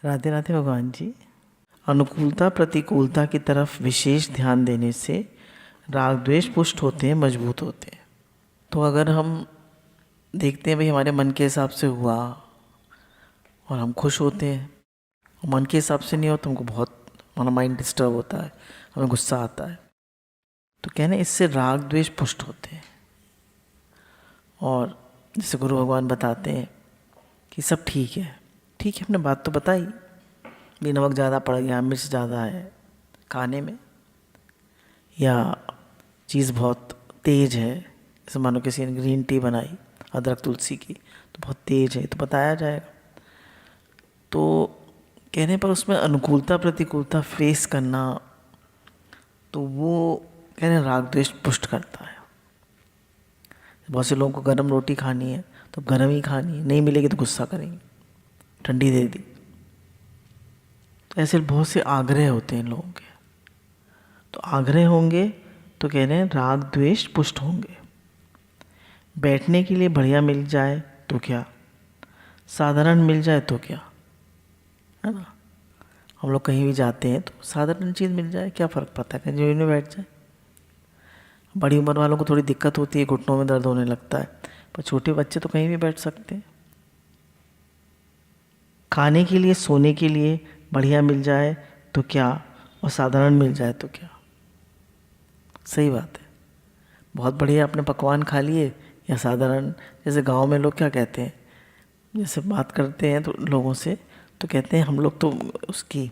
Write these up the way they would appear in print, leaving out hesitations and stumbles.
राधे राधे भगवान जी। अनुकूलता प्रतिकूलता की तरफ विशेष ध्यान देने से राग द्वेष पुष्ट होते हैं, मजबूत होते हैं। तो अगर हम देखते हैं भाई हमारे मन के हिसाब से हुआ और हम खुश होते हैं, और मन के हिसाब से नहीं हो तो हमको बहुत हमारा माइंड डिस्टर्ब होता है, हमें गुस्सा आता है। तो कहने इससे राग द्वेष पुष्ट होते हैं। और जैसे गुरु भगवान बताते हैं कि सब ठीक है, ठीक है, हमने बात तो बताई भी नमक ज़्यादा पड़ गया, मिर्च ज़्यादा है खाने में, या चीज़ बहुत तेज़ है, जैसे मानो किसी ने ग्रीन टी बनाई अदरक तुलसी की तो बहुत तेज़ है, तो बताया जाएगा। तो कहने पर उसमें अनुकूलता प्रतिकूलता फेस करना, तो वो कहने राग द्वेष पुष्ट करता है। बहुत से लोगों को गर्म रोटी खानी है तो गर्म ही खानी है, नहीं मिलेगी तो गुस्सा करेंगे, ठंडी दे दी। तो ऐसे बहुत से आग्रह होते हैं लोगों के, तो आग्रह होंगे तो कह रहे हैं राग द्वेष पुष्ट होंगे। बैठने के लिए बढ़िया मिल जाए तो क्या, साधारण मिल जाए तो क्या, है ना। हम लोग कहीं भी जाते हैं तो साधारण चीज़ मिल जाए क्या फ़र्क पड़ता है, कहीं जो में बैठ जाए। बड़ी उम्र वालों को थोड़ी दिक्कत होती है, घुटनों में दर्द होने लगता है, पर छोटे बच्चे तो कहीं भी बैठ सकते हैं। खाने के लिए सोने के लिए बढ़िया मिल जाए तो क्या, और साधारण मिल जाए तो क्या। सही बात है, बहुत बढ़िया अपने पकवान खा लिए या साधारण, जैसे गांव में लोग क्या कहते हैं, जैसे बात करते हैं तो लोगों से तो कहते हैं हम लोग तो उसकी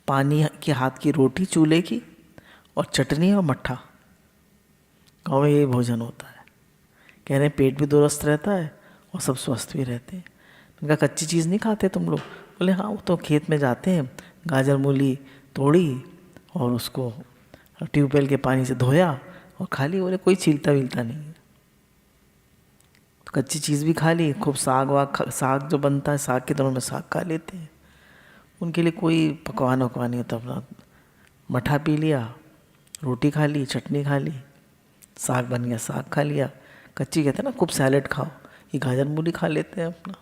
पानी के हाथ की रोटी चूल्हे की और चटनी और मट्ठा, गाँव में यही भोजन होता है। कह रहे हैं पेट भी दुरुस्त रहता है और सब स्वस्थ भी रहते हैं। उनका कच्ची चीज़ नहीं खाते तुम लोग, बोले हाँ वो तो खेत में जाते हैं, गाजर मूली तोड़ी और उसको ट्यूबवेल के पानी से धोया और खा ली, बोले कोई छीलता वीलता नहीं है। तो कच्ची चीज़ भी खा ली, खूब साग वाग, साग जो बनता है साग के दिनों में साग खा लेते हैं, उनके लिए कोई पकवान वकवान नहीं होता। अपना मठा पी लिया, रोटी खा ली, चटनी खा ली, साग बन गया साग खा लिया। कच्ची कहते हैं ना खूब सैलेड खाओ, ये गाजर मूली खा लेते हैं अपना।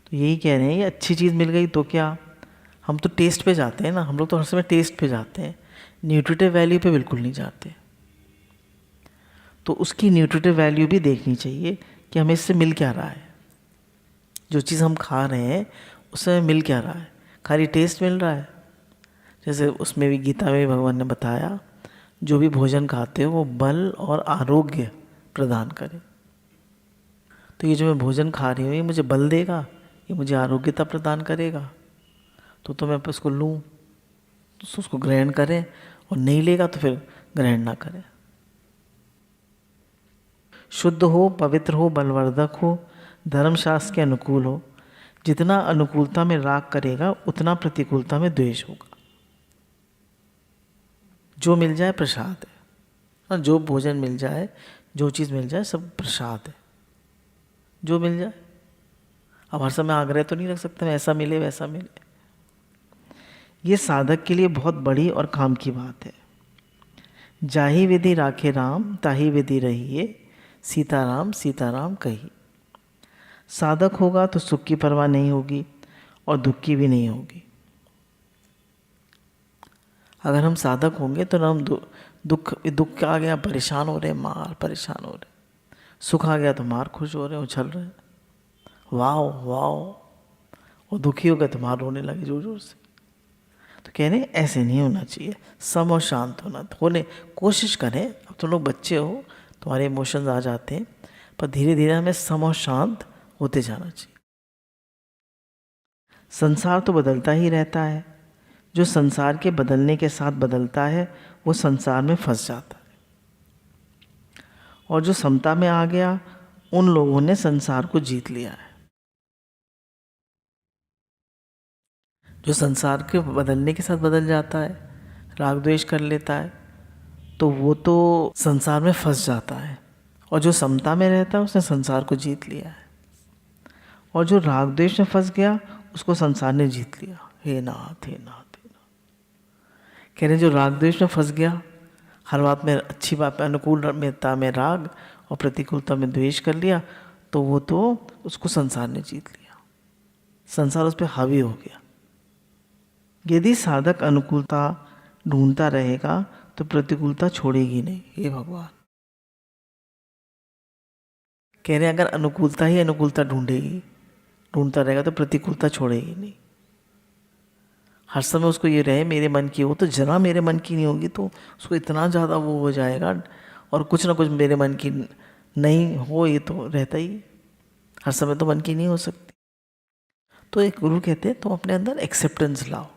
तो यही कह रहे हैं ये अच्छी चीज़ मिल गई तो क्या, हम तो टेस्ट पे जाते हैं ना, हम लोग तो हर समय टेस्ट पे जाते हैं, न्यूट्रिटिव वैल्यू पे बिल्कुल नहीं जाते। तो उसकी न्यूट्रिटिव वैल्यू भी देखनी चाहिए कि हमें इससे मिल क्या रहा है, जो चीज़ हम खा रहे हैं उससे मिल क्या रहा है, खाली टेस्ट मिल रहा है। जैसे उसमें भी गीता में भगवान ने बताया जो भी भोजन खाते हो वो बल और आरोग्य प्रदान करे। तो ये जो मैं भोजन खा रही हूँ ये मुझे बल देगा, ये मुझे आरोग्यता प्रदान करेगा, तो मैं उसको लूँ, तो उसको ग्रहण करें, और नहीं लेगा तो फिर ग्रहण ना करें। शुद्ध हो, पवित्र हो, बलवर्धक हो, धर्मशास्त्र के अनुकूल हो। जितना अनुकूलता में राग करेगा उतना प्रतिकूलता में द्वेष होगा। जो मिल जाए प्रसाद है, और जो भोजन मिल जाए, जो चीज़ मिल जाए सब प्रसाद है, जो मिल जाए। अब हर समय आग्रह तो नहीं रख सकते ऐसा मिले वैसा मिले। ये साधक के लिए बहुत बड़ी और काम की बात है। जाही विधि राखे राम, ताही विधि रहिए, सीताराम सीताराम कही। साधक होगा तो सुख की परवाह नहीं होगी और दुख की भी नहीं होगी। अगर हम साधक होंगे तो ना हम दुख आ गया परेशान हो रहे, मार परेशान हो रहे, सुख आ गया तो मार खुश हो रहे, उछल रहे, वाह वाह, और दुखी हो गया तो मार रोने लगे जोर जोर से। तो कहने ऐसे नहीं होना चाहिए, सम और शांत होने कोशिश करें। अब तुम लोग बच्चे हो, तुम्हारे इमोशंस आ जाते हैं, पर धीरे धीरे हमें सम और शांत होते जाना चाहिए। संसार तो बदलता ही रहता है, जो संसार के बदलने के साथ बदलता है वो संसार में फंस जाता है, और जो समता में आ गया उन लोगों ने संसार को जीत लिया है। जो संसार के बदलने के साथ बदल जाता है, राग द्वेष कर लेता है, तो वो तो संसार में फंस जाता है, और जो समता में रहता है उसने संसार को जीत लिया है। और जो राग द्वेष में फंस गया उसको संसार ने जीत लिया। हे नाथ हे नाथ हे नाथ। कह रहे जो राग द्वेष में फंस गया, हर बात में अच्छी बात में अनुकूलता में राग और प्रतिकूलता में द्वेष कर लिया, तो वो तो उसको संसार ने जीत लिया, संसार उस पर हावी हो गया। यदि साधक अनुकूलता ढूंढता रहेगा तो प्रतिकूलता छोड़ेगी नहीं। हे भगवान, कह रहे हैं अगर अनुकूलता ही अनुकूलता ढूंढता रहेगा तो प्रतिकूलता छोड़ेगी नहीं। हर समय उसको ये रहे मेरे मन की हो, तो जरा मेरे मन की नहीं होगी तो उसको इतना ज़्यादा वो हो जाएगा, और कुछ ना कुछ मेरे मन की नहीं हो, ये तो रहता ही, हर समय तो मन की नहीं हो सकती। तो एक गुरु कहते हैं तुम अपने अंदर एक्सेप्टेंस लाओ,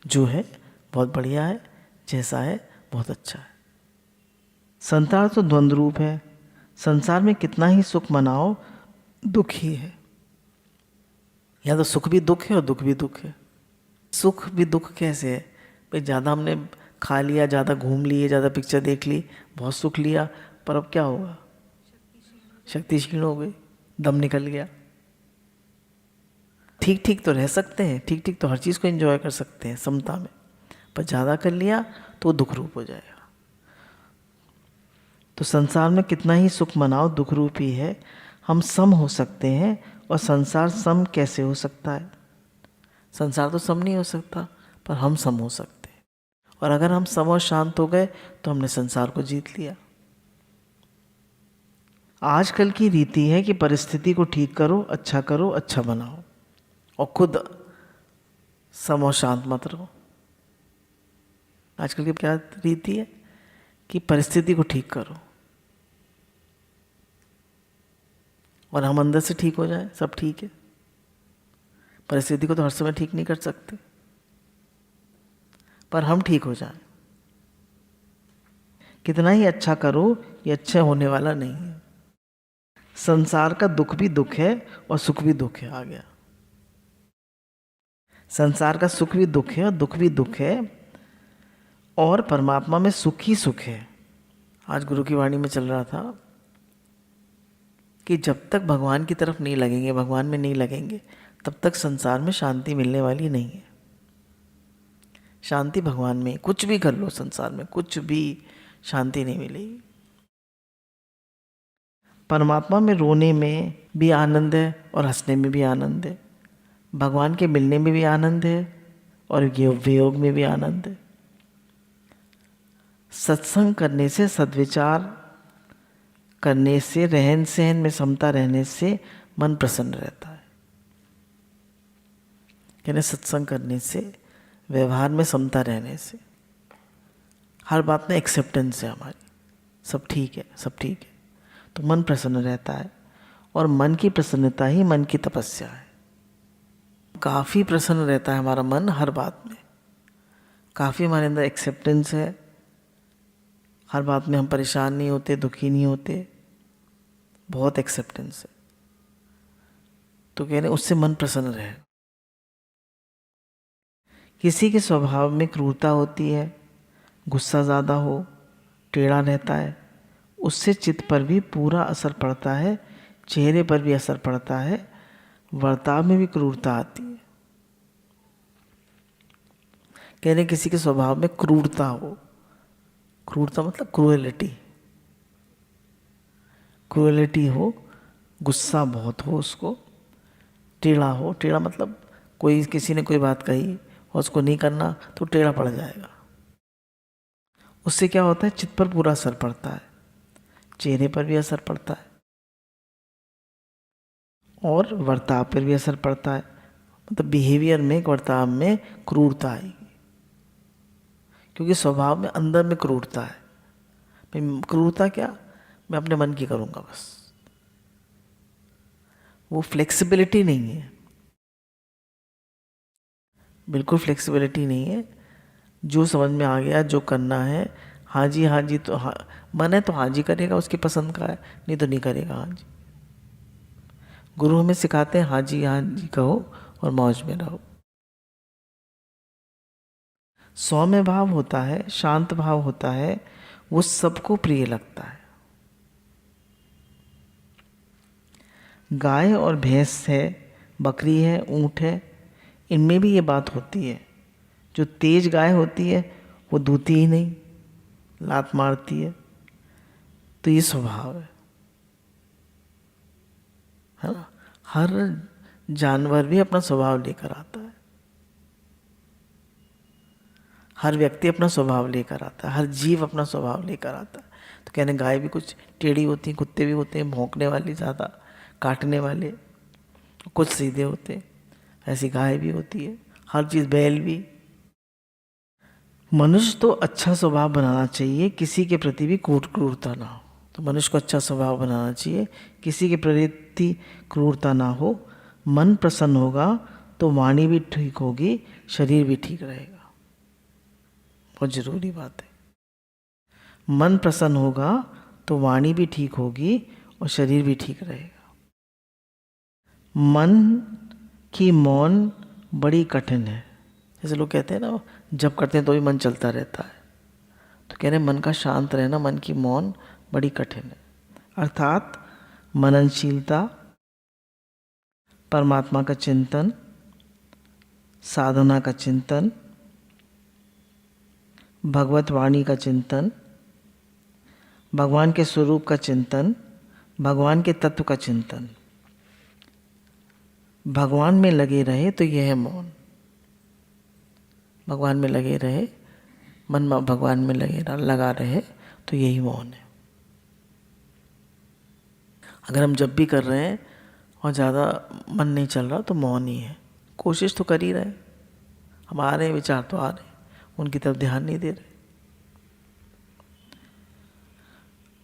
जो है बहुत बढ़िया है, जैसा है बहुत अच्छा है। संसार तो द्वंद्व रूप है, संसार में कितना ही सुख मनाओ दुख ही है। या तो सुख भी दुख है और दुख भी दुख है। सुख भी दुख कैसे है भाई? ज़्यादा हमने खा लिया, ज़्यादा घूम लिए, ज़्यादा पिक्चर देख ली, बहुत सुख लिया, पर अब क्या होगा? शक्ति क्षीण हो गई, दम निकल गया। ठीक ठीक तो रह सकते हैं, ठीक ठीक तो हर चीज़ को एंजॉय कर सकते हैं समता में, पर ज़्यादा कर लिया तो दुख रूप हो जाएगा। तो संसार में कितना ही सुख मनाओ दुख रूप ही है। हम सम हो सकते हैं, और संसार सम कैसे हो सकता है? संसार तो सम नहीं हो सकता, पर हम सम हो सकते हैं। और अगर हम सम और शांत हो गए तो हमने संसार को जीत लिया। आजकल की रीति है कि परिस्थिति को ठीक करो, अच्छा बनाओ, और खुद सम और शांत मत रहो। आजकल की क्या रीति है कि परिस्थिति को ठीक करो और हम अंदर से ठीक हो जाए, सब ठीक है। परिस्थिति को तो हर समय ठीक नहीं कर सकते, पर हम ठीक हो जाएं। कितना ही अच्छा करो, ये अच्छा होने वाला नहीं है। संसार का दुख भी दुख है और सुख भी दुख है। आ गया, संसार का सुख भी दुख है और दुख भी दुख है, और परमात्मा में सुख ही सुख है। आज गुरु की वाणी में चल रहा था कि जब तक भगवान की तरफ नहीं लगेंगे, भगवान में नहीं लगेंगे, तब तक संसार में शांति मिलने वाली नहीं है। शांति भगवान में, कुछ भी कर लो संसार में, कुछ भी शांति नहीं मिलेगी। परमात्मा में रोने में भी आनंद है और हंसने में भी आनंद है। भगवान के मिलने में भी आनंद है और वियोग में भी आनंद है। सत्संग करने से, सद्विचार करने से, रहन सहन में समता रहने से मन प्रसन्न रहता है। यानी सत्संग करने से, व्यवहार में समता रहने से, हर बात में एक्सेप्टेंस है हमारी, सब ठीक है, सब ठीक है, तो मन प्रसन्न रहता है। और मन की प्रसन्नता ही मन की तपस्या है। काफ़ी प्रसन्न रहता है हमारा मन हर बात में, काफ़ी हमारे अंदर एक्सेप्टेंस है, हर बात में हम परेशान नहीं होते, दुखी नहीं होते, बहुत एक्सेप्टेंस है। तो कह रहे उससे मन प्रसन्न रहे। किसी के स्वभाव में क्रूरता होती है, गुस्सा ज़्यादा हो, टेढ़ा रहता है, उससे चित्त पर भी पूरा असर पड़ता है, चेहरे पर भी असर पड़ता है, वर्ताव में भी क्रूरता आती है। कह रहे किसी के स्वभाव में क्रूरता हो, क्रूरता मतलब क्रूएलिटी हो, गुस्सा बहुत हो उसको, टेढ़ा हो, टेढ़ा मतलब कोई किसी ने कोई बात कही और उसको नहीं करना तो टेढ़ा पड़ जाएगा। उससे क्या होता है? चित्त पर पूरा असर पड़ता है, चेहरे पर भी असर पड़ता है और वर्ताव पर भी असर पड़ता है। मतलब बिहेवियर में, वर्ताव में क्रूरता आएगी, क्योंकि स्वभाव में अंदर में क्रूरता है। भाई क्रूरता क्या? मैं अपने मन की करूँगा बस, वो फ्लेक्सिबिलिटी नहीं है, बिल्कुल फ्लेक्सिबिलिटी नहीं है। जो समझ में आ गया, जो करना है, हाँ जी तो हाँ, मन है तो हाँ जी करेगा, उसकी पसंद का है, नहीं तो नहीं करेगा हाँ जी। गुरु हमें सिखाते हैं हाँ जी कहो और मौज में रहो। सौम्य भाव होता है, शांत भाव होता है, वो सबको प्रिय लगता है। गाय और भैंस है, बकरी है, ऊँट है, इनमें भी ये बात होती है। जो तेज गाय होती है वो दूती ही नहीं, लात मारती है। तो ये स्वभाव है ना? हर जानवर भी अपना स्वभाव लेकर आता है। हर व्यक्ति अपना स्वभाव लेकर आता है, हर जीव अपना स्वभाव लेकर आता है। तो कहने गाय भी कुछ टेढ़ी होती हैं, कुत्ते भी होते हैं भौंकने वाली, ज़्यादा काटने वाले, कुछ सीधे होते हैं, ऐसी गाय भी होती है, हर चीज़, बैल भी। मनुष्य तो अच्छा स्वभाव बनाना चाहिए, किसी के प्रति भी क्रूरता ना हो। तो मनुष्य को अच्छा स्वभाव बनाना चाहिए, किसी के प्रति क्रूरता ना हो। मन प्रसन्न होगा तो वाणी भी ठीक होगी, शरीर भी ठीक रहेगा। बहुत जरूरी बात है। मन प्रसन्न होगा तो वाणी भी ठीक होगी और शरीर भी ठीक रहेगा। मन की मौन बड़ी कठिन है। जैसे लोग कहते हैं ना, जब करते हैं तो भी मन चलता रहता है। तो कह रहे हैं मन का शांत रहना, मन की मौन बड़ी कठिन है। अर्थात मननशीलता, परमात्मा का चिंतन, साधना का चिंतन, भगवत वाणी का चिंतन, भगवान के स्वरूप का चिंतन, भगवान के तत्व का चिंतन, भगवान में लगे रहे तो यह है मौन। भगवान में लगे रहे, मन भगवान में लगा रहे तो यही मौन है। अगर हम जब भी कर रहे हैं और ज़्यादा मन नहीं चल रहा तो मौन ही है। कोशिश तो कर ही रहे, हम आ रहे हैं, विचार तो आ रहे हैं, उनकी तरफ ध्यान नहीं दे रहे।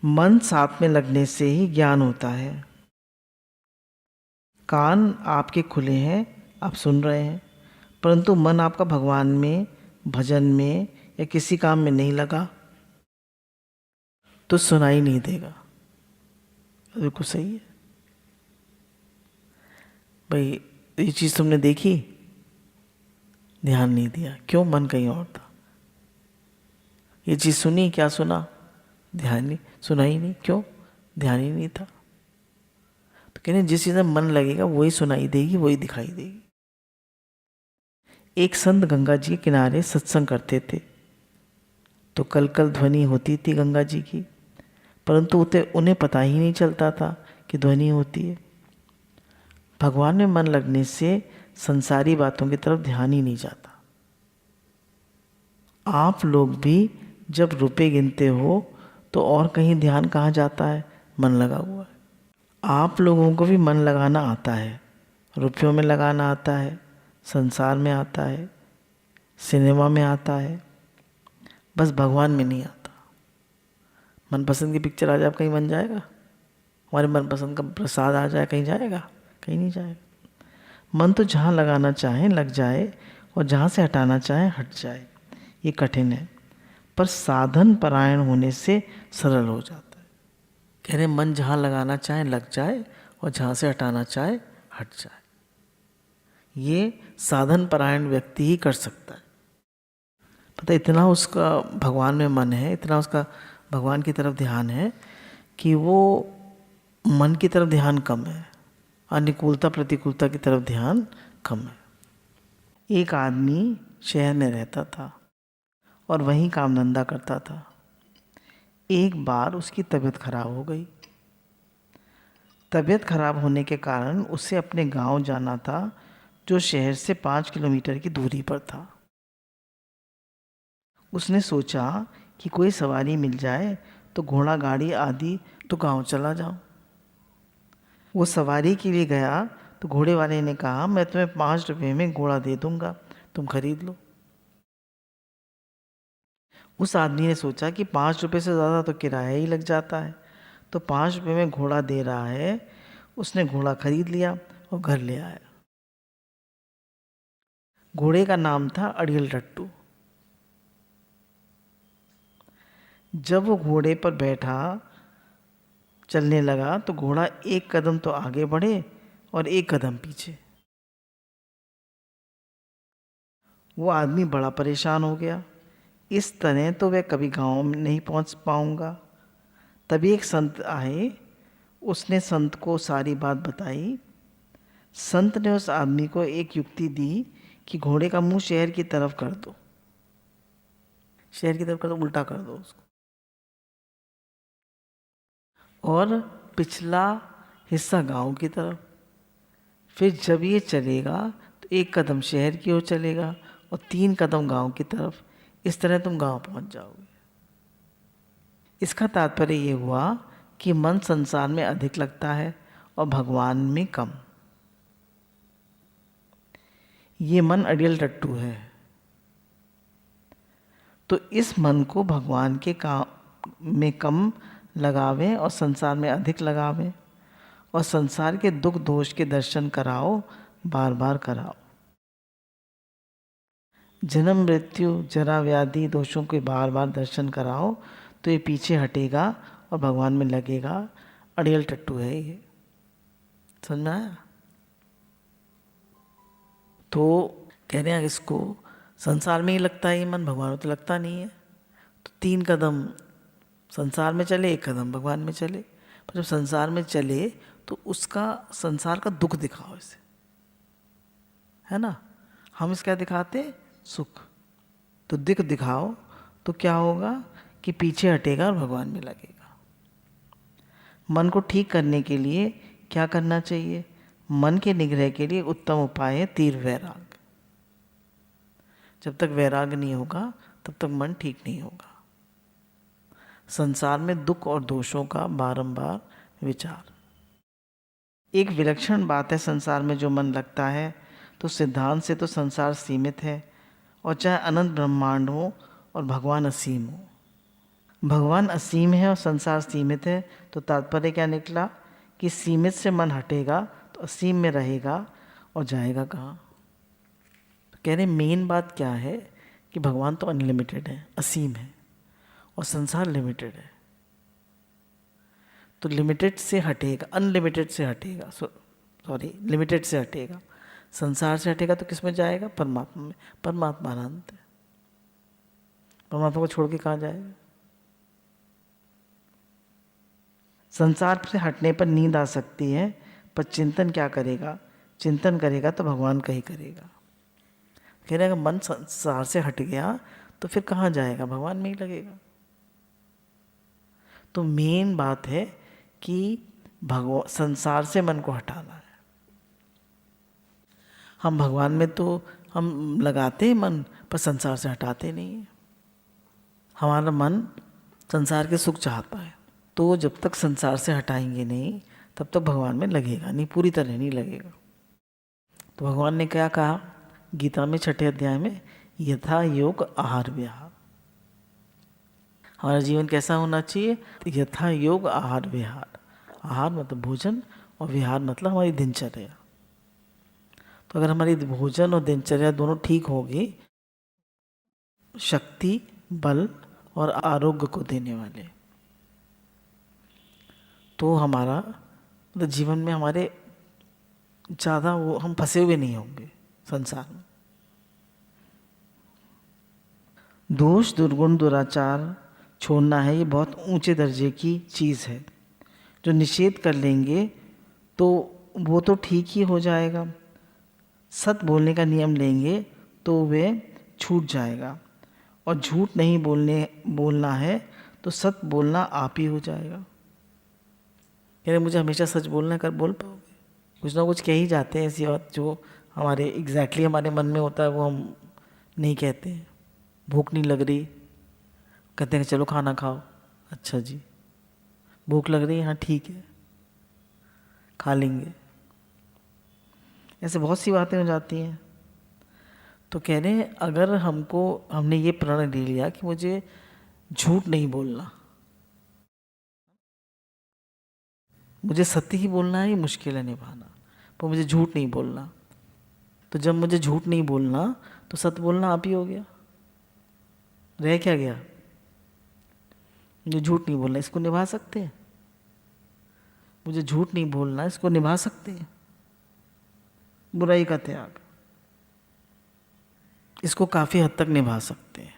मन साथ में लगने से ही ज्ञान होता है। कान आपके खुले हैं, आप सुन रहे हैं, परंतु मन आपका भगवान में, भजन में या किसी काम में नहीं लगा तो सुनाई नहीं देगा। बिल्कुल सही है भाई। ये चीज़ तुमने देखी, ध्यान नहीं दिया, क्यों? मन कहीं और था। ये चीज़ सुनी, क्या सुना? ध्यान नहीं, सुना ही नहीं, क्यों? ध्यान ही नहीं था। तो कहने जिस चीज़ में मन लगेगा वही सुनाई देगी, वही दिखाई देगी। एक संत गंगा जी के किनारे सत्संग करते थे, तो कल कल ध्वनि होती थी गंगा जी की, परंतु उन्हें पता ही नहीं चलता था कि ध्वनि होती है। भगवान में मन लगने से संसारी बातों की तरफ ध्यान ही नहीं जाता। आप लोग भी जब रुपए गिनते हो तो और कहीं ध्यान कहाँ जाता है? मन लगा हुआ है। आप लोगों को भी मन लगाना आता है, रुपयों में लगाना आता है, संसार में आता है, सिनेमा में आता है, बस भगवान में नहीं आता। मनपसंद की पिक्चर आ जाए, कहीं मन जाएगा? हमारे मनपसंद का प्रसाद आ जाए, कहीं जाएगा? कहीं नहीं जाएगा। मन तो जहाँ लगाना चाहे लग जाए और जहाँ से हटाना चाहे हट जाए। ये कठिन है, पर साधन परायण होने से सरल हो जाता है। कह रहे मन जहाँ लगाना चाहे लग जाए और जहाँ से हटाना चाहे हट जाए। ये साधन परायण व्यक्ति ही कर सकता है। पता इतना उसका भगवान में मन है, इतना उसका भगवान की तरफ ध्यान है कि वो मन की तरफ ध्यान कम है, अनुकूलता प्रतिकूलता की तरफ ध्यान कम है। एक आदमी शहर में रहता था और वहीं काम धंधा करता था। एक बार उसकी तबीयत खराब हो गई। तबीयत खराब होने के कारण उसे अपने गांव जाना था, जो शहर से 5 किलोमीटर की दूरी पर था। उसने सोचा कि कोई सवारी मिल जाए तो घोड़ा गाड़ी आदि तो गांव चला जाऊं। वो सवारी के लिए गया तो घोड़े वाले ने कहा, मैं तुम्हें 5 रुपये में घोड़ा दे दूंगा, तुम खरीद लो। उस आदमी ने सोचा कि 5 रुपये से ज़्यादा तो किराया ही लग जाता है, तो 5 रुपये में घोड़ा दे रहा है। उसने घोड़ा खरीद लिया और घर ले आया। घोड़े का नाम था अड़ियल टट्टू। जब वो घोड़े पर बैठा चलने लगा तो घोड़ा एक कदम तो आगे बढ़े और एक कदम पीछे। वो आदमी बड़ा परेशान हो गया। इस तरह तो वह कभी गांव में नहीं पहुंच पाऊंगा। तभी एक संत आए, उसने संत को सारी बात बताई। संत ने उस आदमी को एक युक्ति दी कि घोड़े का मुंह शहर की तरफ कर दो, शहर की तरफ कर दो, उल्टा कर दो उसको, और पिछला हिस्सा गांव की तरफ। फिर जब ये चलेगा तो एक कदम शहर की ओर चलेगा और 3 कदम गांव की तरफ। इस तरह तुम गांव पहुंच जाओगे। इसका तात्पर्य ये हुआ कि मन संसार में अधिक लगता है और भगवान में कम। ये मन अड़ियल टट्टू है। तो इस मन को भगवान के काम में कम लगावे और संसार में अधिक लगावे, और संसार के दुख दोष के दर्शन कराओ, बार बार कराओ। जन्म मृत्यु जरा व्याधि दोषों के बार बार दर्शन कराओ तो ये पीछे हटेगा और भगवान में लगेगा। अड़ियल टट्टू है ये, समझ में आया? तो कह रहे हैं इसको संसार में ही लगता है ये मन, भगवान में तो लगता नहीं है। तो 3 कदम संसार में चले, 1 कदम भगवान में चले। पर जब संसार में चले तो उसका संसार का दुख दिखाओ इसे, है ना? हम इसका दिखाते सुख, तो दिख दिखाओ तो क्या होगा कि पीछे हटेगा और भगवान में लगेगा। मन को ठीक करने के लिए क्या करना चाहिए? मन के निग्रह के लिए उत्तम उपाय है तीव्र वैराग। जब तक वैराग नहीं होगा तब तक मन ठीक नहीं होगा। संसार में दुख और दोषों का बारंबार विचार। एक विलक्षण बात है, संसार में जो मन लगता है तो सिद्धांत से तो संसार सीमित है, और चाहे अनंत ब्रह्मांड हो और भगवान असीम हो। भगवान असीम है और संसार सीमित है, तो तात्पर्य क्या निकला कि सीमित से मन हटेगा तो असीम में रहेगा और जाएगा कहाँ? तो कह रहे मेन बात क्या है कि भगवान तो अनलिमिटेड है, असीम है, और संसार लिमिटेड है। तो लिमिटेड से हटेगा, अनलिमिटेड से हटेगा, सॉरी लिमिटेड से हटेगा, संसार से हटेगा तो किस में जाएगा? परमात्मा में। परमात्मा अनंत है, परमात्मा को छोड़ के कहाँ जाएगा? संसार से हटने पर नींद आ सकती है, पर चिंतन क्या करेगा? चिंतन करेगा तो भगवान का ही करेगा। कह रहे अगर मन संसार से हट गया तो फिर कहाँ जाएगा? भगवान में ही लगेगा। तो मेन बात है कि भगवान संसार से मन को हटाना है। हम भगवान में तो हम लगाते हैं मन, पर संसार से हटाते नहीं है। हमारा मन संसार के सुख चाहता है, तो जब तक संसार से हटाएंगे नहीं तब तक भगवान में लगेगा नहीं, पूरी तरह नहीं लगेगा। तो भगवान ने क्या कहा गीता में 6ठे अध्याय में? यथा योग आहार विहार। हमारा जीवन कैसा होना चाहिए? यथा योग आहार विहार। आहार मतलब भोजन और विहार मतलब हमारी दिनचर्या। तो अगर हमारी भोजन और दिनचर्या दोनों ठीक होगी, शक्ति, बल और आरोग्य को देने वाले, तो हमारा मतलब जीवन में हमारे ज़्यादा वो हम फंसे हुए नहीं होंगे संसार में। दोष दुर्गुण दुराचार छोड़ना है, ये बहुत ऊंचे दर्जे की चीज़ है। जो निषेध कर लेंगे तो वो तो ठीक ही हो जाएगा। सत बोलने का नियम लेंगे तो वे छूट जाएगा, और झूठ नहीं बोलना है तो सत बोलना आप ही हो जाएगा। यानी मुझे हमेशा सच बोलना कर बोल पाओगे? कुछ ना कुछ कह ही जाते हैं ऐसी बात जो हमारे एग्जैक्टली हमारे मन में होता है, वो हम नहीं कहते हैं। भूख नहीं लग रही, कहते हैं चलो खाना खाओ। अच्छा जी, भूख लग रही है, हाँ ठीक है खा लेंगे। ऐसे बहुत सी बातें हो जाती हैं। तो कह रहे हैं अगर हमने ये प्रण ले लिया कि मुझे झूठ नहीं बोलना, मुझे सत्य ही बोलना है, ये मुश्किल है निभाना, पर मुझे झूठ नहीं बोलना। तो जब मुझे झूठ नहीं बोलना तो सत्य बोलना आप ही हो गया। रह क्या गया? मुझे झूठ नहीं बोलना, इसको निभा सकते हैं? मुझे झूठ नहीं बोलना, इसको निभा सकते हैं? बुराई का त्याग, इसको काफ़ी हद तक निभा सकते हैं।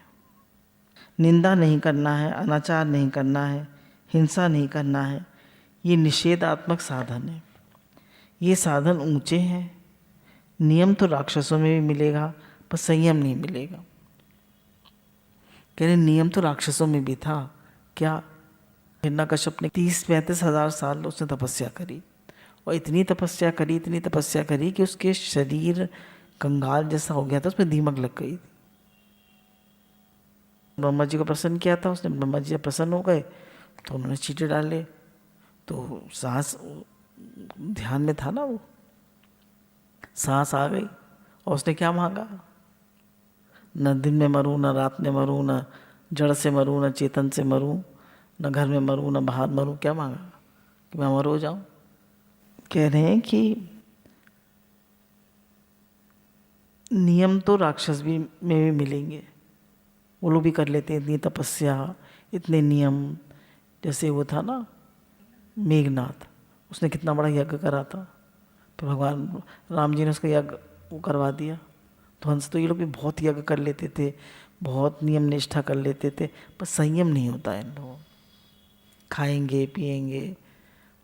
निंदा नहीं करना है, अनाचार नहीं करना है, हिंसा नहीं करना है, ये निषेधात्मक साधन है। ये साधन ऊंचे हैं। नियम तो राक्षसों में भी मिलेगा, पर संयम नहीं मिलेगा। कह रहे नियम तो राक्षसों में भी था। क्या? हिरण्यकश्यप ने 30-35 हजार साल उसने तपस्या करी, और इतनी तपस्या करी कि उसके शरीर कंगाल जैसा हो गया था, उसमें दीमक लग गई थी। ब्रह्मा जी को प्रसन्न किया था उसने, ब्रह्मा जी जब प्रसन्न हो गए तो उन्होंने चींटे डाले, तो सांस ध्यान में था ना, वो सांस आ गई और उसने क्या मांगा, न दिन में मरूं, न रात में मरूं, न जड़ से मरूं, न चेतन से मरूं, न घर में मरूं, न बाहर मरूं, क्या मांगा कि मैं अमर हो जाऊं। कह रहे हैं कि नियम तो राक्षस भी में भी मिलेंगे, वो लोग भी कर लेते हैं इतनी तपस्या, इतने नियम। जैसे वो था ना मेघनाथ, उसने कितना बड़ा यज्ञ करा था, तो भगवान राम जी ने उसका यज्ञ वो करवा दिया। तो हंस तो ये लोग भी बहुत यज्ञ कर लेते थे, बहुत नियम निष्ठा कर लेते थे, पर संयम नहीं होता है इन लोगों, खाएंगे पिएंगे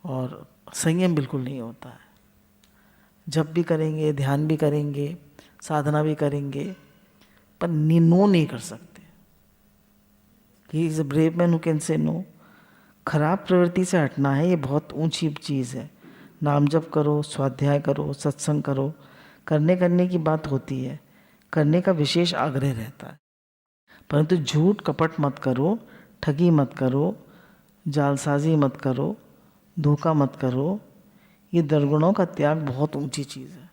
और संयम बिल्कुल नहीं होता है। जब भी करेंगे, ध्यान भी करेंगे, साधना भी करेंगे, पर नो नहीं कर सकते। He is a brave man who can say no. खराब प्रवृत्ति से हटना है, ये बहुत ऊंची चीज़ है। नाम जप करो, स्वाध्याय करो, सत्संग करो, करने की बात होती है, करने का विशेष आग्रह रहता है, परंतु झूठ कपट मत करो, ठगी मत करो, जालसाजी मत करो, धोखा मत करो। ये दुर्गुणों का त्याग बहुत ऊंची चीज़ है।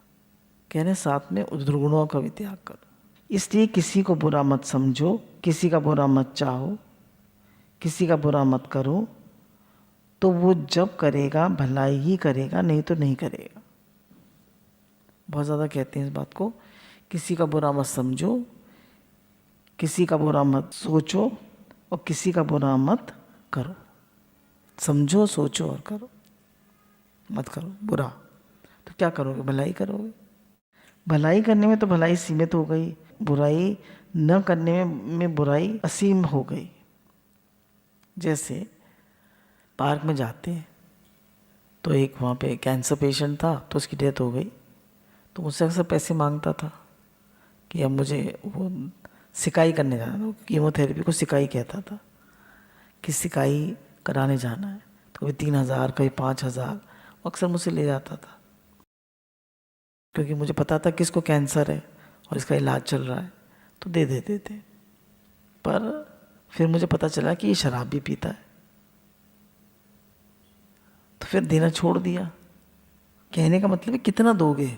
कह रहे हैं साथ में दुर्गुणों का भी त्याग करो। इसलिए किसी को बुरा मत समझो, किसी का बुरा मत चाहो, किसी का बुरा मत करो, तो वो जब करेगा भलाई ही करेगा, नहीं तो नहीं करेगा। बहुत ज़्यादा कहते हैं इस बात को, किसी का बुरा मत समझो, किसी का बुरा मत सोचो और किसी का बुरा मत करो। समझो, सोचो और करो, मत करो बुरा। तो क्या करोगे, भलाई करोगे। भलाई करने में तो भलाई सीमित हो गई, बुराई न करने में बुराई असीम हो गई। जैसे पार्क में जाते हैं तो एक वहाँ पे कैंसर पेशेंट था, तो उसकी डेथ हो गई, तो मुझसे अक्सर पैसे मांगता था कि अब मुझे वो सिकाई करने जाना था, कीमोथेरेपी को सिकाई कहता था कि सिकाई कराने जाना है। तो कभी 3,000 कभी 5,000 अक्सर मुझसे ले जाता था, क्योंकि मुझे पता था कि इसको कैंसर है और इसका इलाज चल रहा है, तो दे देते थे। पर फिर मुझे पता चला कि ये शराब भी पीता है, तो फिर देना छोड़ दिया। कहने का मतलब है कितना दोगे,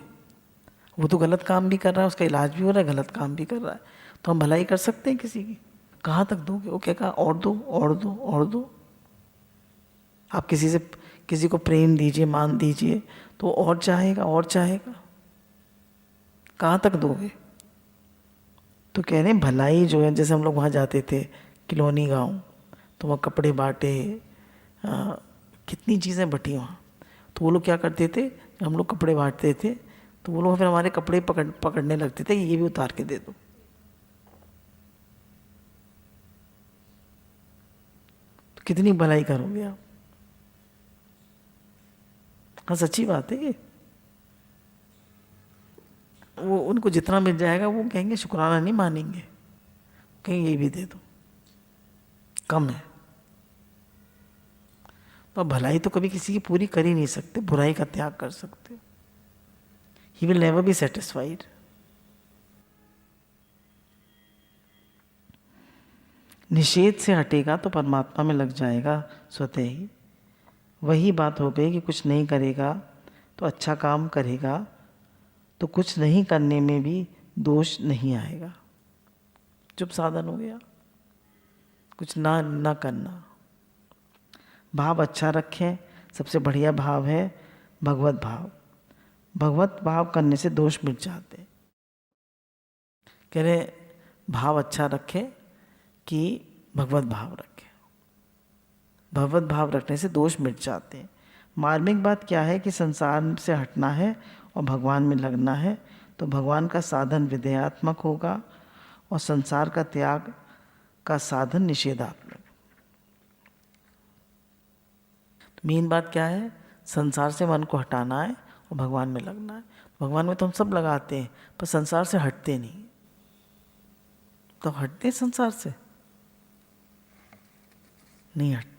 वो तो गलत काम भी कर रहा है, उसका इलाज भी हो रहा है, गलत काम भी कर रहा है, तो हम भलाई कर सकते हैं किसी की, कहाँ तक दोगे। वो क्या कहा, और दो और दो और दो। आप किसी को प्रेम दीजिए, मान दीजिए, तो और चाहेगा और चाहेगा, कहाँ तक दोगे। तो कह रहे हैं भलाई जो है, जैसे हम लोग वहाँ जाते थे किलोनी गांव, तो वहाँ कपड़े बांटे, कितनी चीज़ें बटी वहाँ। तो वो लोग क्या करते थे, हम लोग कपड़े बांटते थे, तो वो लोग फिर हमारे कपड़े पकड़ने लगते थे कि ये भी उतार के दे दो। तो कितनी भलाई करोगे आप। हाँ सच्ची बात है ये। वो उनको जितना मिल जाएगा वो कहेंगे, शुक्राना नहीं मानेंगे, कहेंगे ये भी दे दो, कम है। तो भलाई तो कभी किसी की पूरी कर ही नहीं सकते, बुराई का त्याग कर सकते हो। He will never be satisfied. निषेध से हटेगा तो परमात्मा में लग जाएगा स्वतः ही। वही बात हो गई कि कुछ नहीं करेगा तो अच्छा काम करेगा, तो कुछ नहीं करने में भी दोष नहीं आएगा। चुप साधन हो गया, कुछ ना करना। भाव अच्छा रखें, सबसे बढ़िया भाव है भगवत भाव। भगवत भाव करने से दोष मिट जाते। कह रहे भाव अच्छा रखें कि भगवत भाव रखें। भगवत भाव रखने से दोष मिट जाते हैं। मार्मिक बात क्या है कि संसार से हटना है और भगवान में लगना है, तो भगवान का साधन विधेयात्मक होगा और संसार का त्याग का साधन निषेधात्मक। तो मेन बात क्या है, संसार से मन को हटाना है और भगवान में लगना है। भगवान में तो हम सब लगाते हैं, पर संसार से हटते नहीं। तो हटते संसार से नहीं हटते।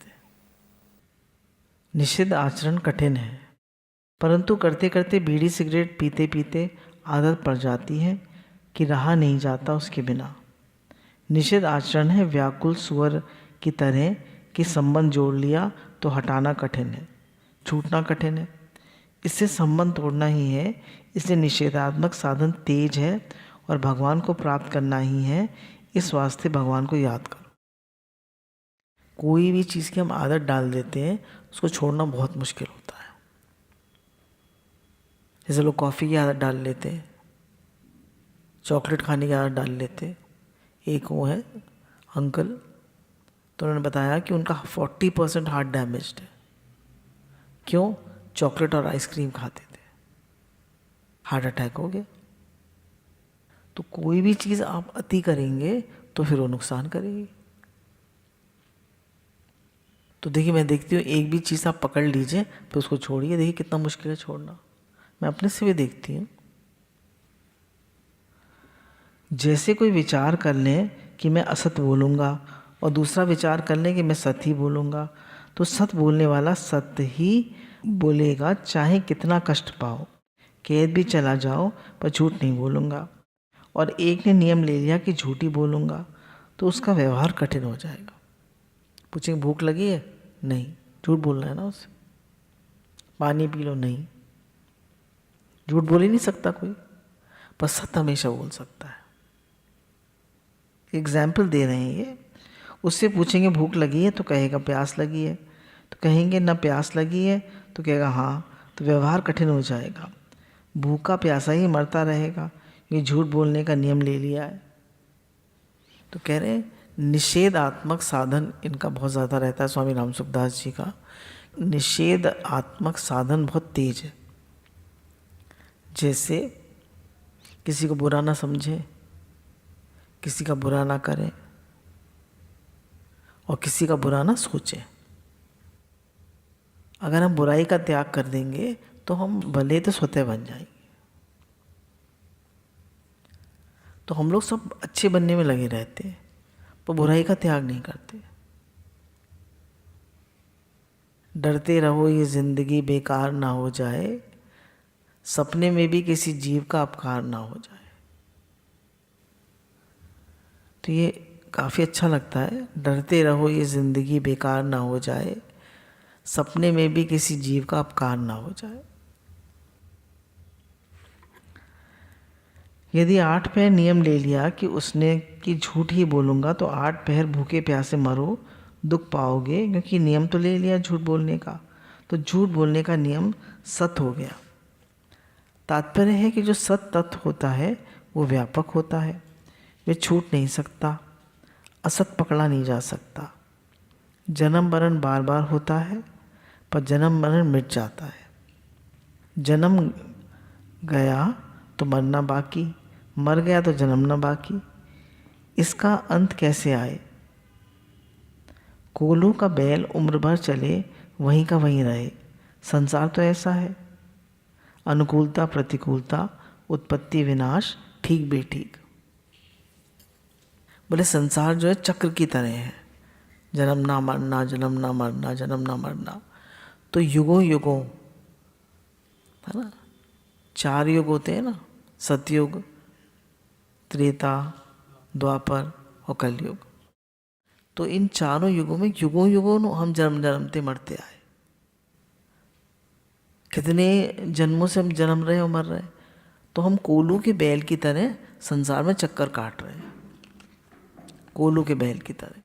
निषिद्ध आचरण कठिन है, परंतु करते करते बीड़ी सिगरेट पीते पीते आदत पड़ जाती है कि रहा नहीं जाता उसके बिना। निषेध आचरण है व्याकुल सुअर की तरह कि संबंध जोड़ लिया तो हटाना कठिन है, छूटना कठिन है। इससे संबंध तोड़ना ही है। इसलिए निषेधात्मक साधन तेज है और भगवान को प्राप्त करना ही है। इस वास्ते भगवान को याद करो। कोई भी चीज़ की हम आदत डाल देते हैं, उसको छोड़ना बहुत मुश्किल होता है। जैसे लोग कॉफ़ी की आदत डाल लेते हैं, चॉकलेट खाने की आदत डाल लेते हैं। एक वो है अंकल, तो उन्होंने बताया कि उनका 40% हार्ट डैमेज्ड है। क्यों? चॉकलेट और आइसक्रीम खाते थे, हार्ट अटैक हो गया। तो कोई भी चीज़ आप अति करेंगे तो फिर वो नुकसान करेगी। तो देखिए, मैं देखती हूँ एक भी चीज़ आप पकड़ लीजिए फिर उसको छोड़िए, देखिए कितना मुश्किल है छोड़ना। मैं अपने से भी देखती हूँ। जैसे कोई विचार कर लें कि मैं असत बोलूँगा और दूसरा विचार कर लें कि मैं सत ही बोलूँगा, तो सत बोलने वाला सत्य ही बोलेगा, चाहे कितना कष्ट पाओ, कैद भी चला जाओ, पर झूठ नहीं बोलूँगा। और एक ने नियम ले लिया कि झूठ ही बोलूँगा, तो उसका व्यवहार कठिन हो जाएगा। पूछेंगे भूख लगी है? नहीं, झूठ बोलना है ना उसे। पानी पी लो? नहीं, झूठ बोल ही नहीं सकता कोई, पर सत्य हमेशा बोल सकता है। एग्जाम्पल दे रहे हैं ये। उससे पूछेंगे भूख लगी है? तो कहेगा प्यास लगी है। तो कहेंगे ना प्यास लगी है? तो कहेगा हाँ। तो व्यवहार कठिन हो जाएगा, भूखा प्यासा ही मरता रहेगा। ये झूठ बोलने का नियम ले लिया है। तो कह रहे हैं निषेधात्मक साधन इनका बहुत ज़्यादा रहता है। स्वामी राम सुखदास जी का निषेधात्मक साधन बहुत तेज है। जैसे किसी को बुरा ना समझे, किसी का बुरा ना करें और किसी का बुरा ना सोचें। अगर हम बुराई का त्याग कर देंगे तो हम भले तो स्वतः बन जाएंगे। तो हम लोग सब अच्छे बनने में लगे रहते हैं पर बुराई का त्याग नहीं करते। डरते रहो ये जिंदगी बेकार ना हो जाए, सपने में भी किसी जीव का अपकार ना हो जाए। तो ये काफ़ी अच्छा लगता है। डरते रहो ये ज़िंदगी बेकार ना हो जाए, सपने में भी किसी जीव का अपकार ना हो जाए। यदि 8 पहर नियम ले लिया कि उसने कि झूठ ही बोलूँगा, तो 8 पहर भूखे प्यासे मरो, दुख पाओगे, क्योंकि नियम तो ले लिया झूठ बोलने का। तो झूठ बोलने का नियम सत्य हो गया। तात्पर्य है कि जो सत्य तत्व होता है वो व्यापक होता है, वे छूट नहीं सकता, असत पकड़ा नहीं जा सकता। जन्म मरण बार बार होता है पर जन्म मरण मिट जाता है। जन्म गया तो मरना बाकी, मर गया तो जन्मना बाकी। इसका अंत कैसे आए? कोल्हू का बैल उम्र भर चले, वहीं का वहीं रहे। संसार तो ऐसा है, अनुकूलता प्रतिकूलता, उत्पत्ति विनाश, ठीक बेठीक। बोले संसार जो है चक्र की तरह है, जन्म ना मरना, जन्म ना मरना, जन्म ना मरना। तो युगों युगों, है ना, 4 युग होते हैं ना, सतयुग, त्रेता, द्वापर और कलयुग। तो इन चारों युगों में युगों युगों हम जन्म जन्मते मरते आए। कितने जन्मों से हम जन्म रहे और मर रहे हैं। तो हम कोल्हू के बैल की तरह संसार में चक्कर काट रहे हैं, कोल्हू के बैल की तरह।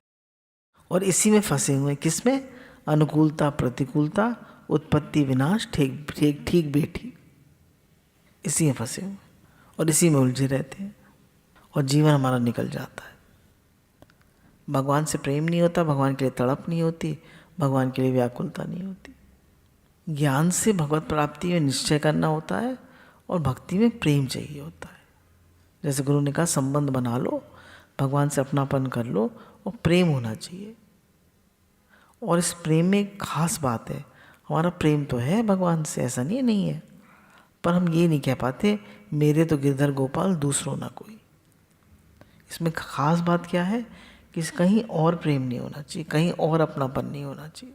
और इसी में फंसे हुए, किसमें? अनुकूलता प्रतिकूलता, उत्पत्ति विनाश, ठीक ठीक ठीक बेठीक, इसी में फंसे हुए और इसी में उलझे रहते हैं और जीवन हमारा निकल जाता है। भगवान से प्रेम नहीं होता, भगवान के लिए तड़प नहीं होती, भगवान के लिए व्याकुलता नहीं होती। ज्ञान से भगवत प्राप्ति में निश्चय करना होता है और भक्ति में प्रेम चाहिए होता है। जैसे गुरु ने कहा संबंध बना लो, भगवान से अपनापन कर लो और प्रेम होना चाहिए। और इस प्रेम में एक खास बात है, हमारा प्रेम तो है भगवान से, ऐसा नहीं है, पर हम ये नहीं कह पाते मेरे तो गिरधर गोपाल दूसरों ना कोई। इसमें खास बात क्या है कि कहीं और प्रेम नहीं होना चाहिए, कहीं और अपनापन नहीं होना चाहिए।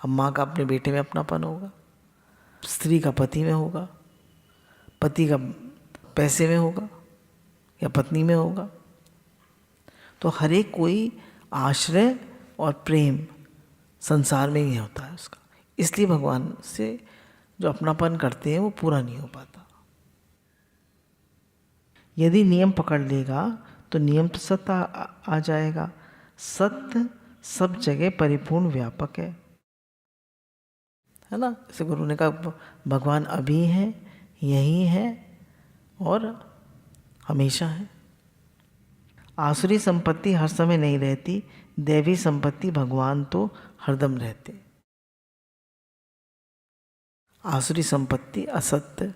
अब माँ का अपने बेटे में अपनापन होगा, स्त्री का पति में होगा, पति का पैसे में होगा या पत्नी में होगा, तो हर एक कोई आश्रय और प्रेम संसार में ही होता है उसका, इसलिए भगवान से जो अपनापन करते हैं वो पूरा नहीं हो पाता। यदि नियम पकड़ लेगा तो नियम तो सत्य आ जाएगा। सत्य सब जगह परिपूर्ण व्यापक है ना। जैसे गुरु ने कहा भगवान अभी हैं, यही है और हमेशा है। आसुरी संपत्ति हर समय नहीं रहती, दैवी संपत्ति भगवान तो हरदम रहते। आसुरी संपत्ति असत्य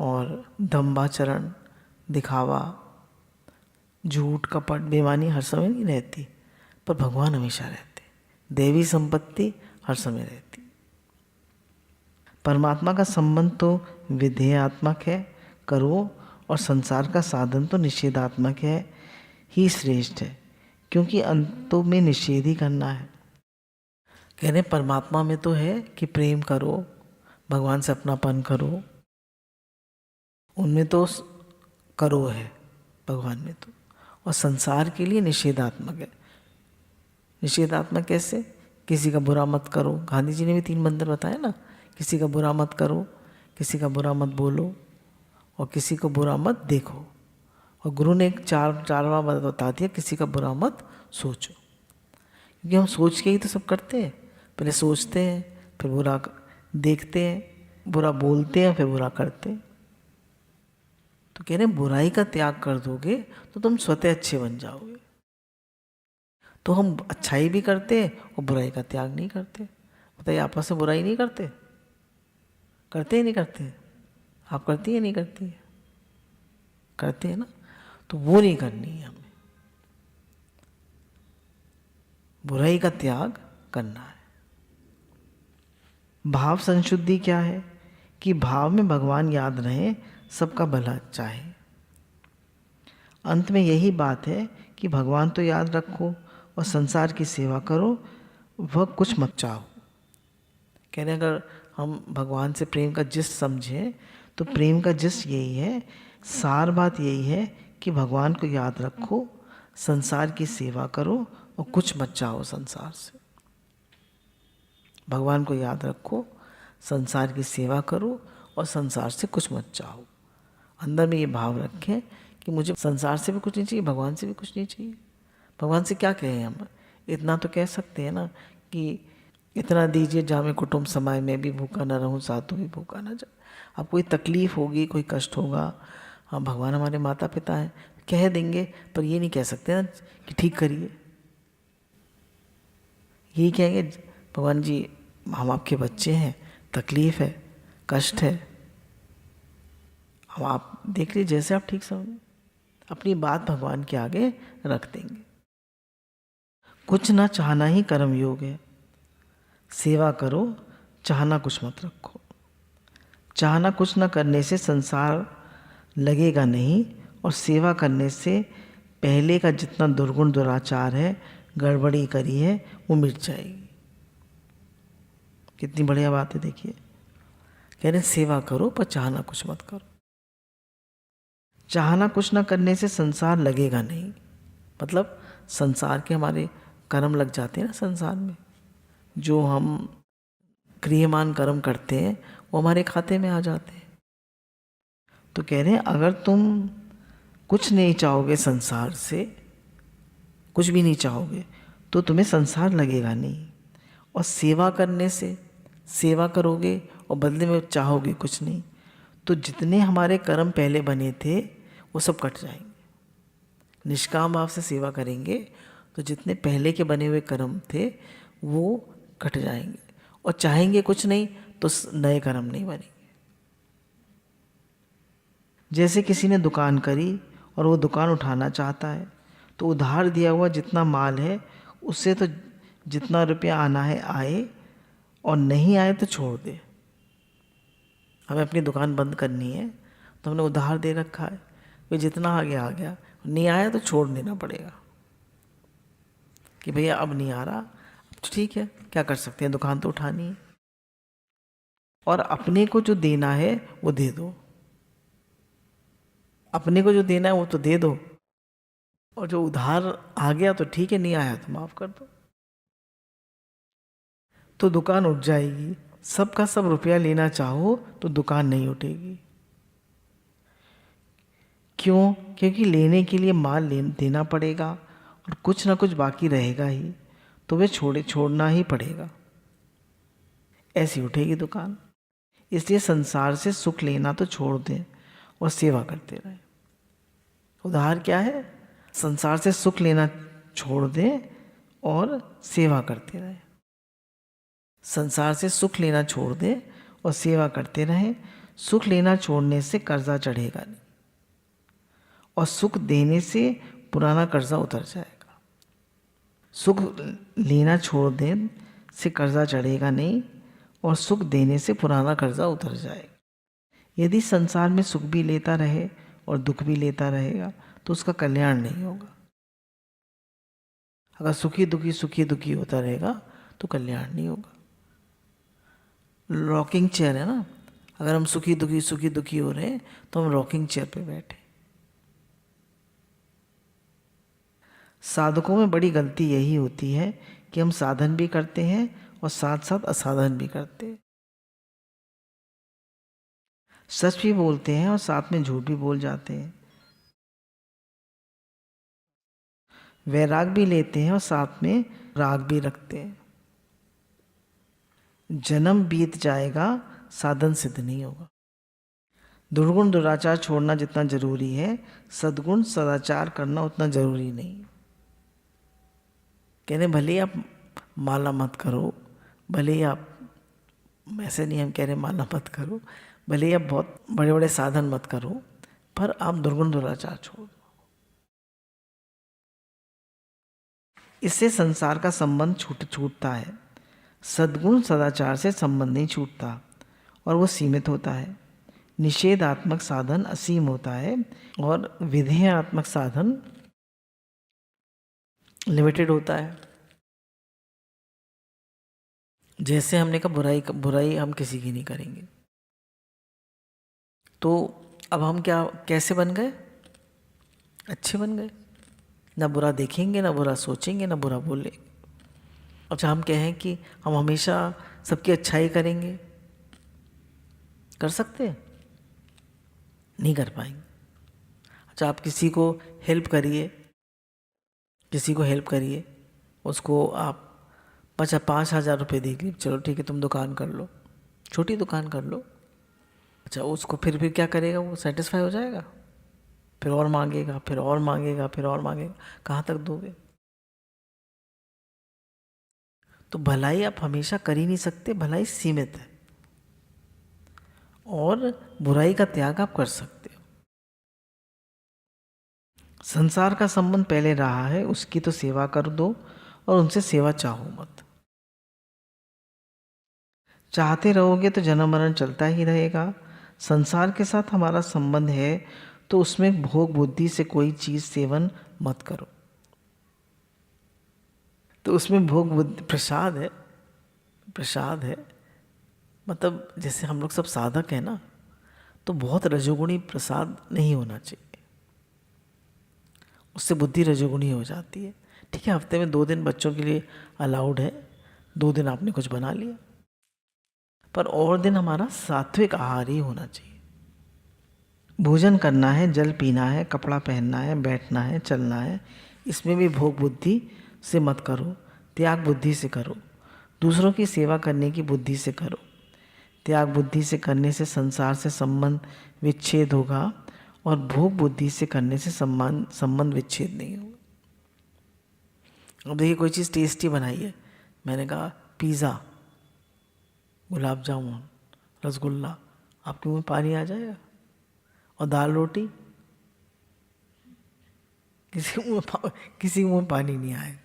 और दंभाचरण, दिखावा, झूठ, कपट, बेईमानी हर समय नहीं रहती, पर भगवान हमेशा रहते। दैवी संपत्ति हर समय रहती। परमात्मा का संबंध तो विधेयात्मक है, करो, और संसार का साधन तो निषेधात्मक है ही श्रेष्ठ है, क्योंकि अंतों में निषेध ही करना है। कह रहे परमात्मा में तो है कि प्रेम करो, भगवान से अपनापन करो, उनमें तो करो है भगवान में तो, और संसार के लिए निषेधात्मक है। निषेधात्मक कैसे? किसी का बुरा मत करो, गांधी जी ने भी 3 मंत्र बताए ना, किसी का बुरा मत करो, किसी का बुरा मत बोलो और किसी को बुरा मत देखो। और गुरु ने एक चारवां बता दिया, किसी का बुरा मत सोचो, क्योंकि हम सोच के ही तो सब करते हैं। पहले सोचते हैं, फिर बुरा देखते हैं, बुरा बोलते हैं, फिर बुरा करते हैं। तो कह रहे बुराई का त्याग कर दोगे तो तुम स्वतः अच्छे बन जाओगे। तो हम अच्छाई भी करते हैं और बुराई का त्याग नहीं करते। बताइए, आपस में बुराई नहीं करते? करते ही नहीं करते? आप करती है नहीं करती है? करते हैं ना। तो वो नहीं करनी है हमें, बुराई का त्याग करना है। भाव संशुद्धि क्या है? कि भाव में भगवान याद रहे, सबका भला चाहे। अंत में यही बात है कि भगवान तो याद रखो और संसार की सेवा करो, वह कुछ मत चाहो। कह रहे अगर हम भगवान से प्रेम का जिस समझें तो प्रेम का जिस यही है, सार बात यही है कि भगवान को याद रखो, संसार की सेवा करो और कुछ मत चाहो संसार से। भगवान को याद रखो, संसार की सेवा करो और संसार से कुछ मत चाहो। अंदर में ये भाव रखें कि मुझे संसार से भी कुछ नहीं चाहिए, भगवान से भी कुछ नहीं चाहिए। भगवान से क्या कहें हम? इतना तो कह सकते हैं ना कि इतना दीजिए जामे कुटुंब समाए, मैं भी भूखा न रहूं, साधु भी भूखा न जाए। अब कोई तकलीफ होगी, कोई कष्ट होगा, हाँ भगवान हमारे माता पिता हैं, कह देंगे, पर ये नहीं कह सकते ना कि ठीक करिए। यही कहेंगे भगवान जी हम आपके बच्चे हैं, तकलीफ है, कष्ट है, अब आप देख लीजिए जैसे आप ठीक समझें। अपनी बात भगवान के आगे रख देंगे। कुछ ना चाहना ही कर्म योग है। सेवा करो, चाहना कुछ मत रखो। चाहना कुछ न करने से संसार लगेगा नहीं, और सेवा करने से पहले का जितना दुर्गुण दुराचार है, गड़बड़ी करी है, वो मिट जाएगी। कितनी बढ़िया बात है, देखिए कह रहे सेवा करो पर चाहना कुछ मत करो। चाहना कुछ न करने से संसार लगेगा नहीं, मतलब संसार के हमारे कर्म लग जाते हैं ना। संसार में जो हम क्रियमान कर्म करते हैं वो हमारे खाते में आ जाते हैं। तो कह रहे हैं अगर तुम कुछ नहीं चाहोगे, संसार से कुछ भी नहीं चाहोगे, तो तुम्हें संसार लगेगा नहीं। और सेवा करने से, सेवा करोगे और बदले में चाहोगे कुछ नहीं, तो जितने हमारे कर्म पहले बने थे वो सब कट जाएंगे। निष्काम भाव से सेवा करेंगे तो जितने पहले के बने हुए कर्म थे वो कट जाएंगे, और चाहेंगे कुछ नहीं तो नए कर्म नहीं बनेंगे। जैसे किसी ने दुकान करी और वो दुकान उठाना चाहता है, तो उधार दिया हुआ जितना माल है उससे तो जितना रुपया आना है आए, और नहीं आए तो छोड़ दे। हमें अपनी दुकान बंद करनी है तो हमने उधार दे रखा है, तो जितना आ गया, नहीं आया तो छोड़ देना पड़ेगा कि भैया अब नहीं आ रहा, तो ठीक है क्या कर सकते हैं, दुकान तो उठानी है। और अपने को जो देना है वो दे दो, अपने को जो देना है वो तो दे दो। और जो उधार आ गया तो ठीक है, नहीं आया तो माफ कर दो, तो दुकान उठ जाएगी। सबका सब रुपया लेना चाहो तो दुकान नहीं उठेगी। क्यों? क्योंकि लेने के लिए माल देना पड़ेगा और कुछ ना कुछ बाकी रहेगा ही, तो वे छोड़ना ही पड़ेगा। ऐसी उठेगी दुकान। इसलिए संसार से सुख लेना तो छोड़ दें और सेवा करते रहें। उधार क्या है? संसार से सुख लेना छोड़ दें और सेवा करते रहें। संसार से सुख लेना छोड़ दें और सेवा करते रहें। सुख लेना छोड़ने से कर्जा चढ़ेगा नहीं, और सुख देने से पुराना कर्जा उतर जाएगा। सुख लेना छोड़ दें से कर्जा चढ़ेगा नहीं, और सुख देने से पुराना कर्जा उतर जाएगा। यदि संसार में सुख भी लेता रहे और दुख भी लेता रहेगा तो उसका कल्याण नहीं होगा। अगर सुखी दुखी होता रहेगा तो कल्याण नहीं होगा। रॉकिंग चेयर है ना, अगर हम सुखी दुखी हो रहे हैं तो हम रॉकिंग चेयर पे बैठे। साधकों में बड़ी गलती यही होती है कि हम साधन भी करते हैं और साथ साथ असाधन भी करते हैं। सच भी बोलते हैं और साथ में झूठ भी बोल जाते हैं। वैराग भी लेते हैं और साथ में राग भी रखते हैं। जन्म बीत जाएगा, साधन सिद्ध नहीं होगा। दुर्गुण दुराचार छोड़ना जितना जरूरी है, सद्गुण सदाचार करना उतना जरूरी नहीं। कहने भले आप माला मत करो, भले ही आप, ऐसे नहीं हम कह रहे माला मत करो, भले ही आप बहुत बड़े बड़े साधन मत करो, पर आप दुर्गुण दुराचार छोड़ो। इससे संसार का संबंध छूटता है। सद्गुण सदाचार से संबंध नहीं छूटता और वो सीमित होता है। निषेधात्मक साधन असीम होता है और विधेयात्मक साधन लिमिटेड होता है। जैसे हमने कहा बुराई हम किसी की नहीं करेंगे, तो अब हम कैसे बन गए? अच्छे बन गए। ना बुरा देखेंगे, ना बुरा सोचेंगे, ना बुरा बोलेंगे। अच्छा, हम कहें कि हम हमेशा सबकी अच्छाई करेंगे, कर सकते हैं? नहीं कर पाएंगे। अच्छा, आप किसी को हेल्प करिए, उसको आप 5,000 रुपये दीजिए, चलो ठीक है तुम दुकान कर लो, छोटी दुकान कर लो। अच्छा, उसको फिर क्या करेगा? वो सेटिस्फाई हो जाएगा? फिर और मांगेगा, फिर और मांगेगा, फिर और मांगेगा। कहाँ तक दोगे? तो भलाई आप हमेशा कर ही नहीं सकते, भलाई सीमित है, और बुराई का त्याग आप कर सकते हो। संसार का संबंध पहले रहा है, उसकी तो सेवा कर दो और उनसे सेवा चाहो मत। चाहते रहोगे तो जन्म मरण चलता ही रहेगा। संसार के साथ हमारा संबंध है तो उसमें भोग बुद्धि से कोई चीज सेवन मत करो। तो उसमें भोग बुद्धि प्रसाद है, मतलब जैसे हम लोग सब साधक हैं ना, तो बहुत रजोगुणी प्रसाद नहीं होना चाहिए, उससे बुद्धि रजोगुणी हो जाती है। ठीक है, हफ्ते में 2 दिन बच्चों के लिए अलाउड है, 2 दिन आपने कुछ बना लिया, पर और दिन हमारा सात्विक आहार ही होना चाहिए। भोजन करना है, जल पीना है, कपड़ा पहनना है, बैठना है, चलना है, इसमें भी भोग बुद्धि से मत करो, त्याग बुद्धि से करो। दूसरों की सेवा करने की बुद्धि से करो। त्याग बुद्धि से करने से संसार से संबंध विच्छेद होगा, और भोग बुद्धि से करने से संबंध विच्छेद नहीं होगा। अब देखिए, कोई चीज़ टेस्टी बनाई है, मैंने कहा पिज़्ज़ा, गुलाब जामुन, रसगुल्ला, आपके मुँह में पानी आ जाएगा। और दाल रोटी, किसी मुँह में पानी नहीं आएगा।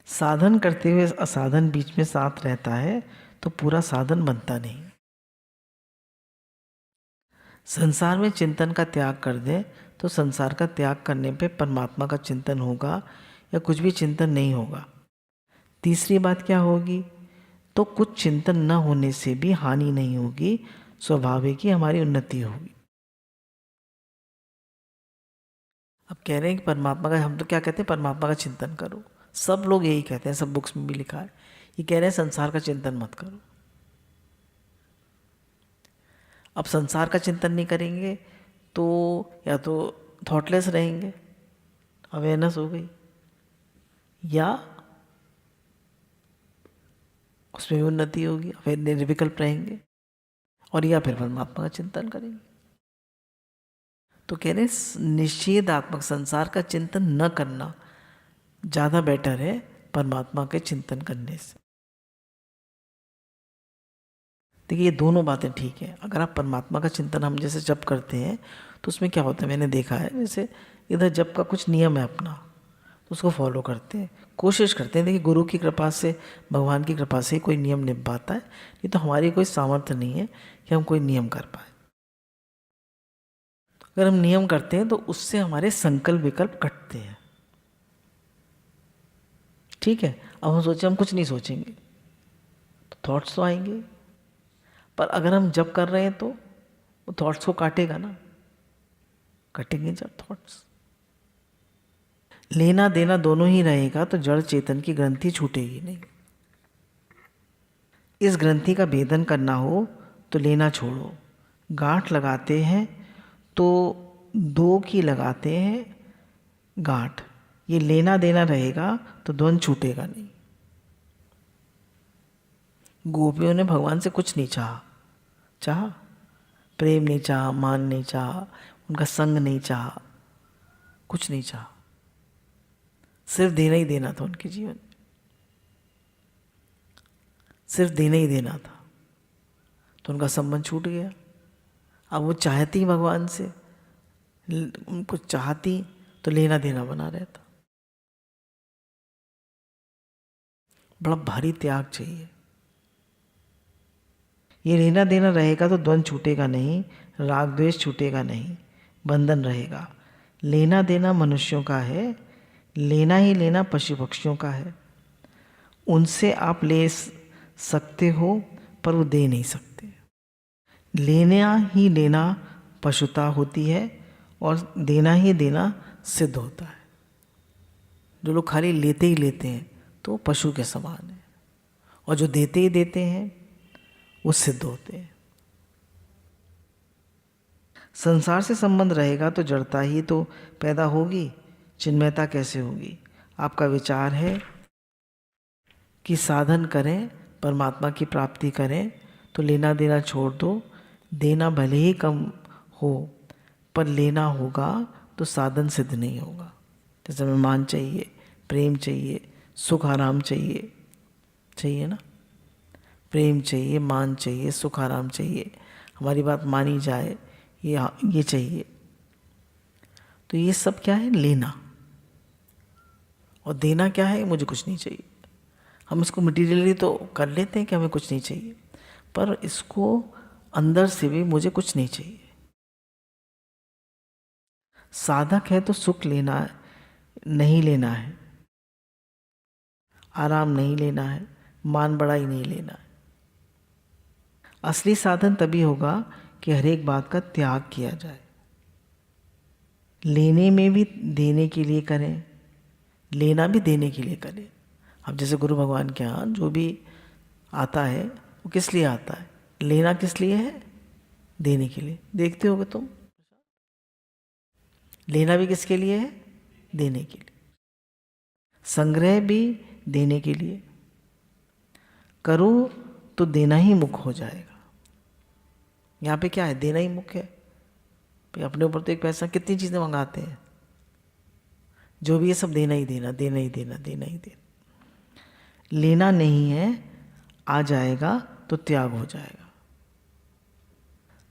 साधन करते हुए असाधन बीच में साथ रहता है तो पूरा साधन बनता नहीं। संसार में चिंतन का त्याग कर दें तो संसार का त्याग करने पे परमात्मा का चिंतन होगा या कुछ भी चिंतन नहीं होगा। तीसरी बात क्या होगी? तो कुछ चिंतन न होने से भी हानि नहीं होगी, स्वाभाविक ही हमारी उन्नति होगी। अब कह रहे हैं कि परमात्मा का, हम तो क्या कहते हैं, परमात्मा का चिंतन करो, सब लोग यही कहते हैं, सब बुक्स में भी लिखा है। ये कह रहे हैं संसार का चिंतन मत करो। अब संसार का चिंतन नहीं करेंगे तो या तो थॉटलेस रहेंगे, अवेयरनेस हो गई, या उसमें उन्नति होगी, फिर निर्विकल्प रहेंगे, और या फिर परमात्मा का चिंतन करेंगे। तो कह रहे निषेधात्मक संसार का चिंतन न करना ज़्यादा बेटर है परमात्मा के चिंतन करने से। देखिए ये दोनों बातें ठीक है। अगर आप परमात्मा का चिंतन हम जैसे जप करते हैं तो उसमें क्या होता है, मैंने देखा है, जैसे इधर जप का कुछ नियम है अपना, तो उसको फॉलो करते हैं, कोशिश करते हैं। देखिए गुरु की कृपा से, भगवान की कृपा से कोई नियम निभ पाता है, नहीं तो हमारी कोई सामर्थ्य नहीं है कि हम कोई नियम कर पाए। अगर हम नियम करते हैं तो उससे हमारे संकल्प विकल्प कटते हैं। ठीक है, अब हम सोचे हम कुछ नहीं सोचेंगे तो थॉट्स तो आएंगे, पर अगर हम जब कर रहे हैं तो वो थॉट्स को काटेगा ना, कटेंगे जब थॉट्स। लेना देना दोनों ही रहेगा तो जड़ चेतन की ग्रंथि छूटेगी नहीं। इस ग्रंथि का भेदन करना हो तो लेना छोड़ो। गांठ लगाते हैं तो दो की लगाते हैं गांठ, ये लेना देना रहेगा तो द्वंद छूटेगा नहीं। गोपियों ने भगवान से कुछ नहीं चाहा, प्रेम नहीं चाहा, मान नहीं चाहा, उनका संग नहीं चाहा, कुछ नहीं चाहा, सिर्फ देना ही देना था उनके जीवन में, सिर्फ देना ही देना था। तो उनका संबंध छूट गया। अब वो चाहती भगवान से, उनको चाहती तो लेना देना बना रहता। बड़ा भारी त्याग चाहिए। ये लेना देना रहेगा तो द्वंद छूटेगा नहीं, राग द्वेष छूटेगा नहीं, बंधन रहेगा। लेना देना मनुष्यों का है, लेना ही लेना पशु पक्षियों का है। उनसे आप ले सकते हो पर वो दे नहीं सकते। लेना ही लेना पशुता होती है और देना ही देना सिद्ध होता है। जो लोग खाली लेते ही लेते हैं तो पशु के समान है, और जो देते ही देते हैं वो सिद्ध होते हैं। संसार से संबंध रहेगा तो जड़ता ही तो पैदा होगी, चिन्मयता कैसे होगी। आपका विचार है कि साधन करें, परमात्मा की प्राप्ति करें, तो लेना देना छोड़ दो। देना भले ही कम हो पर लेना होगा तो साधन सिद्ध नहीं होगा। जैसे हमें मान चाहिए, प्रेम चाहिए, सुख आराम चाहिए, चाहिए ना, प्रेम चाहिए, मान चाहिए, सुख आराम चाहिए, हमारी बात मानी जाए, ये चाहिए। तो ये सब क्या है, लेना। और देना क्या है, मुझे कुछ नहीं चाहिए। हम इसको मटीरियली तो कर लेते हैं कि हमें कुछ नहीं चाहिए, पर इसको अंदर से भी मुझे कुछ नहीं चाहिए। साधक है तो सुख लेना नहीं लेना है, आराम नहीं लेना है, मान बड़ाई नहीं लेना है। असली साधन तभी होगा कि हर एक बात का त्याग किया जाए। लेने में भी देने के लिए करें, लेना भी देने के लिए करें। अब जैसे गुरु भगवान के यहाँ जो भी आता है वो किस लिए आता है, लेना किस लिए है, देने के लिए। देखते होगे तुम, लेना भी किसके लिए है, देने के लिए। संग्रह भी देने के लिए। करो तो देना ही मुख हो जाएगा। यहाँ पे क्या है, देना ही मुख्य है। भाई अपने ऊपर तो एक पैसा, कितनी चीज़ें मंगाते हैं, जो भी ये सब देना ही देना, देना ही देना, देना ही देना। लेना नहीं है, आ जाएगा तो त्याग हो जाएगा।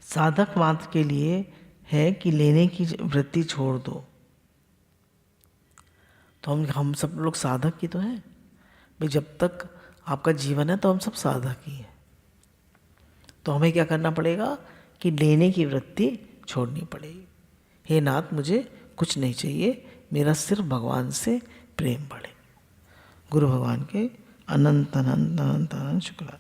साधक मात्र के लिए है कि लेने की वृत्ति छोड़ दो। तो हम सब लोग साधक ही तो हैं भाई। जब तक आपका जीवन है तो हम सब साधक ही हैं। तो हमें क्या करना पड़ेगा कि लेने की वृत्ति छोड़नी पड़ेगी। हे नाथ, मुझे कुछ नहीं चाहिए, मेरा सिर्फ भगवान से प्रेम बढ़े। गुरु भगवान के अनंत अनंत अनंत अनंत शुक्ला।